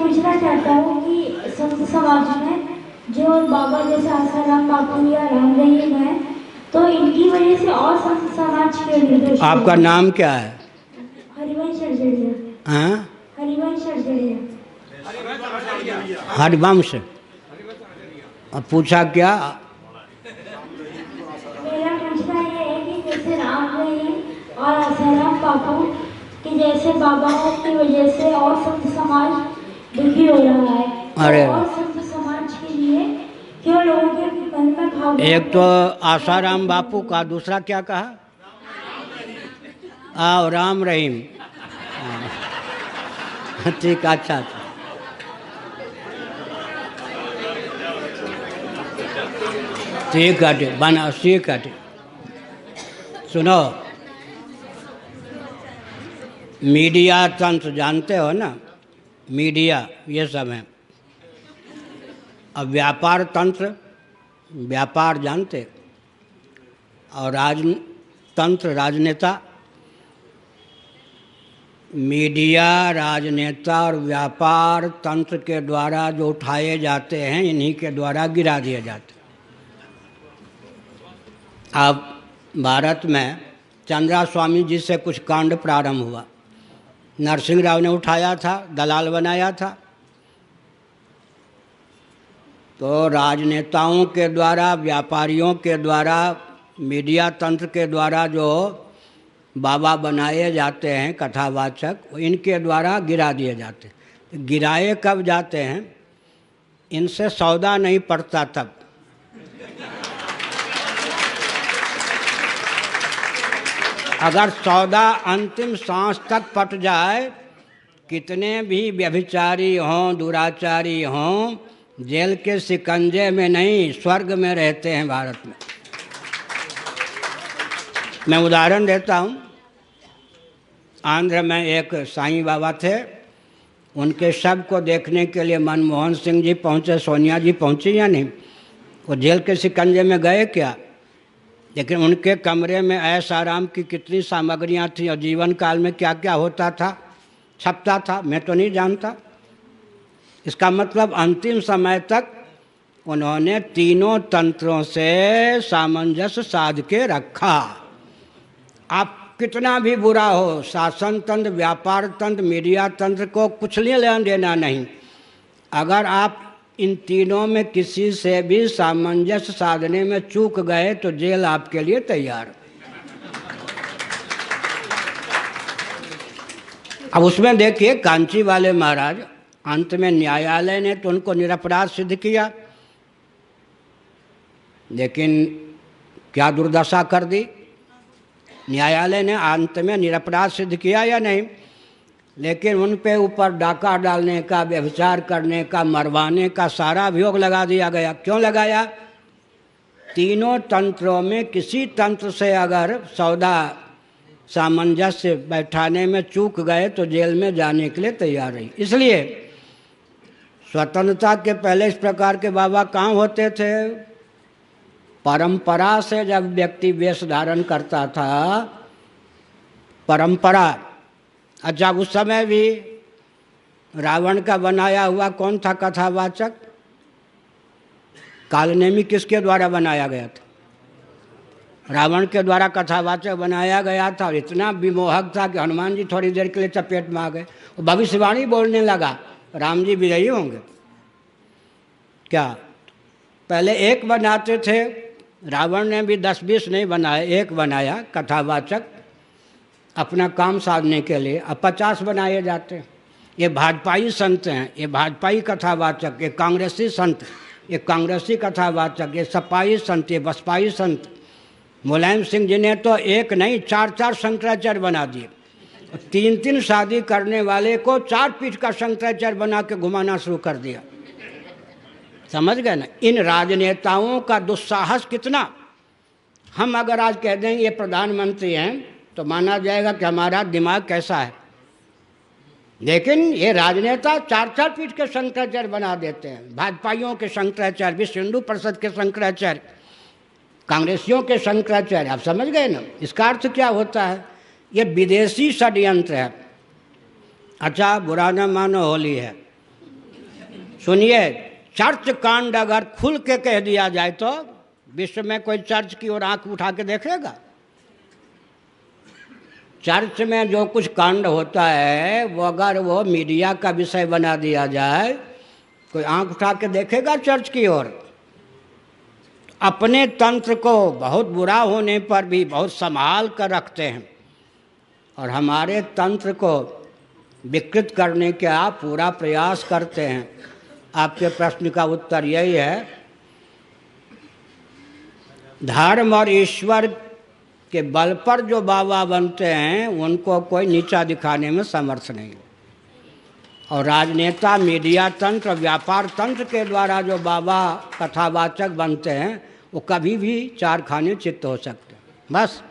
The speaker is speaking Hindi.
पूछना चाहता हूँ कि संत समाज में जो बाबा जैसे आसाराम बापू या राम रहीम है, तो इनकी वजह से और संत समाज के निर्दोष। आपका नाम क्या है? हरिवंश अर्जड़िया। हाँ, हरिवंश अर्जड़िया। हरिवंश। अब पूछा क्या? मेरा पूछना ये है कि जैसे राम रहीम और आसाराम बापू कि जैसे बाबाओं की वजह से और संत समाज दुखी हो रहा है, अरे तो और संत समाज के लिए क्यों लोगों के मन में भाव? एक तो आसाराम बापू का, दूसरा क्या कहा? राम रहीम। ठीक, अच्छा। ठीक है, बना सीख है। सुनो, मीडिया तंत्र जानते हो ना? मीडिया ये सब है। अब व्यापार तंत्र, व्यापार जानते, और राजतंत्र, राजनेता। मीडिया, राजनेता और व्यापार तंत्र के द्वारा जो उठाए जाते हैं, इन्हीं के द्वारा गिरा दिए जाते हैं। अब भारत में चंद्रा स्वामी जी से कुछ कांड प्रारंभ हुआ। नरसिंह राव ने उठाया था, दलाल बनाया था। तो राजनेताओं के द्वारा, व्यापारियों के द्वारा, मीडिया तंत्र के द्वारा जो बाबा बनाए जाते हैं कथावाचक, इनके द्वारा गिरा दिए जाते हैं। गिराए कब जाते हैं? इनसे सौदा नहीं पड़ता तब। अगर सौदा अंतिम सांस तक पट जाए, कितने भी व्यभिचारी हों, दुराचारी हों, जेल के शिकंजे में नहीं, स्वर्ग में रहते हैं भारत में। मैं उदाहरण देता हूँ। आंध्र में एक साईं बाबा थे, उनके शव को देखने के लिए मनमोहन सिंह जी पहुँचे, सोनिया जी पहुँची या नहीं? वो जेल के शिकंजे में गए क्या? लेकिन उनके कमरे में ऐश आराम की कितनी सामग्रियाँ थी, और जीवन काल में क्या क्या होता था, छपता था, मैं तो नहीं जानता। इसका मतलब अंतिम समय तक उन्होंने तीनों तंत्रों से सामंजस्य साध के रखा। आप कितना भी बुरा हो, शासन तंत्र, व्यापार तंत्र, मीडिया तंत्र को कुछ लेना देना नहीं। अगर आप इन तीनों में किसी से भी सामंजस्य साधने में चूक गए तो जेल आपके लिए तैयार। अब उसमें देखिए, कांची वाले महाराज, अंत में न्यायालय ने तो उनको निरपराध सिद्ध किया, लेकिन क्या दुर्दशा कर दी। न्यायालय ने अंत में निरपराध सिद्ध किया या नहीं? लेकिन उन पे ऊपर डाका डालने का, व्यभिचार करने का, मरवाने का सारा अभियोग लगा दिया गया। क्यों लगाया? तीनों तंत्रों में किसी तंत्र से अगर सौदा सामंजस्य बैठाने में चूक गए तो जेल में जाने के लिए तैयार रही। इसलिए स्वतंत्रता के पहले इस प्रकार के बाबा कहाँ होते थे? परंपरा से जब व्यक्ति वेश धारण करता था, परंपरा। अच्छा, उस समय भी रावण का बनाया हुआ कौन था कथावाचक? कालनेमी किसके द्वारा बनाया गया था? रावण के द्वारा कथावाचक बनाया गया था। इतना विमोहक था कि हनुमान जी थोड़ी देर के लिए चपेट में आ गए। भविष्यवाणी बोलने लगा, राम जी विजयी होंगे। क्या पहले एक बनाते थे? रावण ने भी 10-20 नहीं बनाए, एक बनाया कथावाचक अपना काम साधने के लिए। अब 50 बनाए जाते हैं। ये भाजपाई संत हैं, ये भाजपाई कथावाचक, ये कांग्रेसी संत, ये कांग्रेसी कथावाचक, ये सपाई संत, ये बसपाई संत। मुलायम सिंह जी ने तो एक नहीं 4-4 शंकराचार्य बना दिए। 3-3 शादी करने वाले को 4 पीठ का शंकराचार्य बना के घुमाना शुरू कर दिया। समझ गए ना? इन राजनेताओं का दुस्साहस कितना। हम अगर आज कह दें ये प्रधानमंत्री हैं तो माना जाएगा कि हमारा दिमाग कैसा है, लेकिन ये राजनेता 4-4 पीठ के शंकराचार्य बना देते हैं। भाजपाइयों के शंकराचार्य, विश्व हिंदू परिषद के शंकराचार्य, कांग्रेसियों के शंकराचार्य। आप समझ गए ना? इसका अर्थ क्या होता है? ये विदेशी षड्यंत्र है। अच्छा, बुरा न मानो, होली है, सुनिए, चर्च कांड अगर खुल के कह दिया जाए तो विश्व में कोई चर्च की ओर आंख उठा के देखेगा? चर्च में जो कुछ कांड होता है वो अगर वो मीडिया का विषय बना दिया जाए, कोई आंख उठा के देखेगा चर्च की ओर? अपने तंत्र को बहुत बुरा होने पर भी बहुत संभाल कर रखते हैं और हमारे तंत्र को विकृत करने का पूरा प्रयास करते हैं। आपके प्रश्न का उत्तर यही है, धर्म और ईश्वर के बल पर जो बाबा बनते हैं उनको कोई नीचा दिखाने में समर्थ नहीं, और राजनेता, मीडिया तंत्र, व्यापार तंत्र के द्वारा जो बाबा कथावाचक बनते हैं वो कभी भी चार खाने चित्त हो सकते हैं। बस।